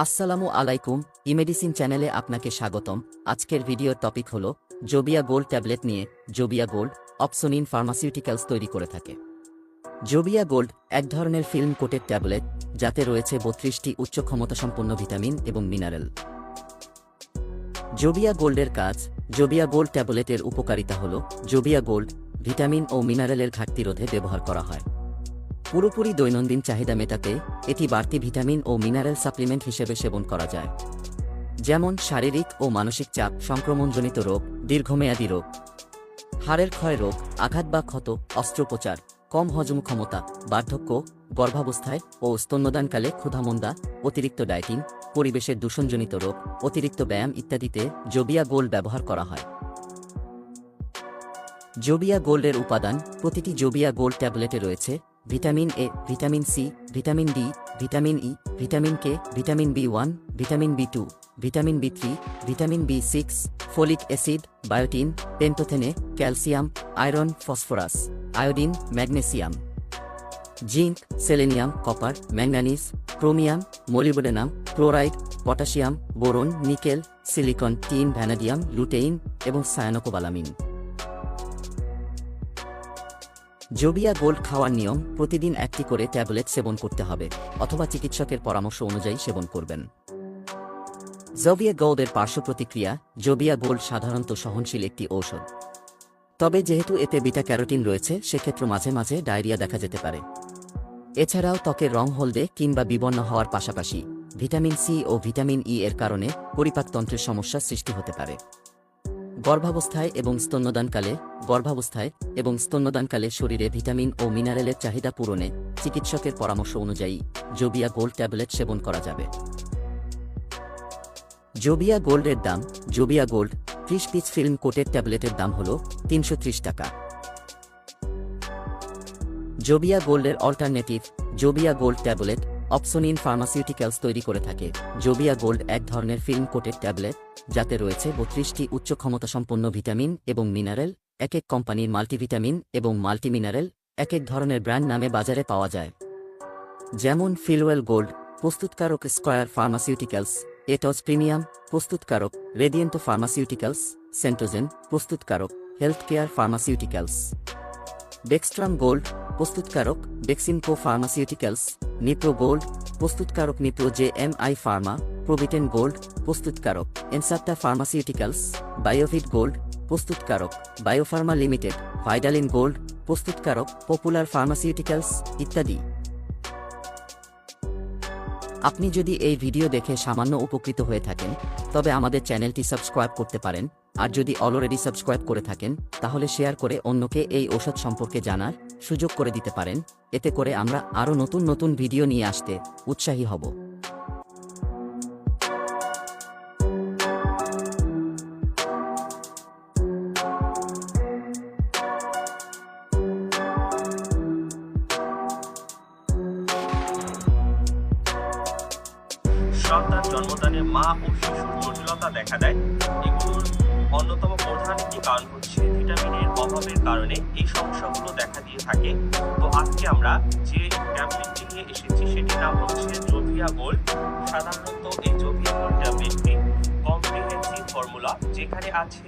আসসালামু আলাইকুম, ইমেডিসিন চ্যানেলে আপনাকে স্বাগতম। আজকের ভিডিওর টপিক হলো জোবিয়া গোল্ড ট্যাবলেট নিয়ে। জোবিয়া গোল্ড অপসোনিন ফার্মাসিউটিক্যালস তৈরি করে থাকে। জোবিয়া গোল্ড এক ধরনের ফিল্ম কোটেড ট্যাবলেট যাতে রয়েছে 32টি উচ্চ ক্ষমতাসম্পন্ন ভিটামিন এবং মিনারেল। জোবিয়া গোল্ডের কাজ। জোবিয়া গোল্ড ট্যাবলেটের উপকারিতা হল জোবিয়া গোল্ড ভিটামিন ও মিনারেলের ঘাটতি রোধে ব্যবহার করা হয়। পুরোপুরি দৈনন্দিন চাহিদা মেটাতে এটি বাড়তি ভিটামিন ও মিনারেল সাপ্লিমেন্ট হিসেবে সেবন করা যায়, যেমন শারীরিক ও মানসিক চাপ, সংক্রমণজনিত রোগ, দীর্ঘমেয়াদী রোগ, হাড়ের ক্ষয় রোগ, আঘাত বা ক্ষত, অস্ত্রোপচার, কম হজম ক্ষমতা, বার্ধক্য, গর্ভাবস্থায় ও স্তন্যদানকালে ক্ষুধামন্দা, অতিরিক্ত ডায়েটিং, পরিবেশের দূষণজনিত রোগ, অতিরিক্ত ব্যায়াম ইত্যাদিতে জোবিয়া গোল্ড ব্যবহার করা হয়। জোবিয়া গোল্ডের উপাদান। প্রতিটি জোবিয়া গোল্ড ট্যাবলেটে রয়েছে vitamin A, vitamin C, vitamin D, vitamin E, vitamin K, vitamin বি1, ভিটামিন বি2, ভিটামিন বি3, ভিটামিন বি6, ফোলিক অ্যাসিড, বায়োটিন, পেন্টোথেনে, calcium, iron, phosphorus, iodine, magnesium, zinc, selenium, copper, manganese, chromium, molybdenum, chloride, potassium, boron, nickel, silicon, tin, vanadium, lutein এবং cyanocobalamin. Zobia gold খাওয়ার নিয়ম। প্রতিদিন একটি করে ট্যাবলেট সেবন করতে হবে অথবা চিকিৎসকের পরামর্শ অনুযায়ী সেবন করবেন। জোবিয়া গোল্ডের পার্শ্ব প্রতিক্রিয়া। জোবিয়া গোল্ড সাধারণত সহনশীল একটি ঔষধ, তবে যেহেতু এতে বিটা ক্যারোটিন রয়েছে সেক্ষেত্রে মাঝে মাঝে ডায়রিয়া দেখা যেতে পারে। এছাড়াও ত্বকের রং হলদে কিংবা বিবর্ণ হওয়ার পাশাপাশি ভিটামিন সি ও ভিটামিন ই এর কারণে পরিপাকতন্ত্রের সমস্যার সৃষ্টি হতে পারে। গর্ভাবস্থায় এবং স্তন্যদানকালে শরীরে ভিটামিন ও মিনারেলের চাহিদা পূরণে চিকিৎসকের পরামর্শ অনুযায়ী জোবিয়া গোল্ড ট্যাবলেট সেবন করা যাবে। জোবিয়া গোল্ডের দাম। Zobia gold 30 piece film coated ট্যাবলেটের দাম হল 330 টাকা। জোবিয়া গোল্ডের alternative. Zobia gold tablet Opsonin pharmaceuticals তৈরি করে থাকে। জোবিয়া গোল্ড এক ধরনের ফিল্ম কোটেড ট্যাবলেট যাতে রয়েছে 32টি উচ্চ ক্ষমতাসম্পন্ন ভিটামিন এবং মিনারেল। এক এক কোম্পানির মাল্টিভিটামিন এবং মাল্টিমিনারেল এক এক ধরনের ব্র্যান্ড নামে বাজারে পাওয়া যায়, যেমন ফিলওয়েল গোল্ড, প্রস্তুতকারক স্কয়ার ফার্মাসিউটিক্যালস, এটজ প্রিমিয়াম, প্রস্তুতকারক রেডিয়েন্টো ফার্মাসিউটিক্যালস, সেন্টোজেন, প্রস্তুতকারক হেলথ কেয়ার ফার্মাসিউটিক্যালস, ডেক্সট্রাম গোল্ড, প্রস্তুতকারক ডেক্সিনকো ফার্মাসিউটিক্যালস, নিপ্রো গোল্ড, প্রস্তুতকারক নিপ্রো জেএমআই ফার্মা, প্রোভিটেন গোল্ড, প্রস্তুতকারক এনসাপ্টা ফার্মাসিউটিক্যালস, বায়োভিট গোল্ড, প্রস্তুতকারক বায়োফার্মা লিমিটেড, ভাইডালিন গোল্ড, প্রস্তুতকারক পপুলার ফার্মাসিউটিক্যালস ইত্যাদি। আপনি যদি এই ভিডিও দেখে সামান্য উপকৃত হয়ে থাকেন তবে আমাদের চ্যানেলটি সাবস্ক্রাইব করতে পারেন, আর যদি অলরেডি সাবস্ক্রাইব করে থাকেন তাহলে শেয়ার করে অন্যকে এই ঔষধ সম্পর্কে জানার সুযোগ করে দিতে পারেন। এতে করে আমরা আরও নতুন নতুন ভিডিও নিয়ে আসতে উৎসাহী হব। সন্তান জন্মদানে মা ও শিশুর জটিলতা দেখা দেয়। এগুলোর অন্যতম প্রধান একটি কারণ হচ্ছে ভিটামিনের অভাবের কারণে এই সমস্যাগুলো দেখা দিয়ে থাকে। তো আজকে আমরা যে ট্যাবলেটটি নিয়ে এসেছি সেটির নাম হচ্ছে জোবিয়া গোল্ড। সাধারণত এই জোবিয়া গোল্ড ট্যাবলেটটি কম্প্রিহেন্সিভ ফর্মুলা, যেখানে আছে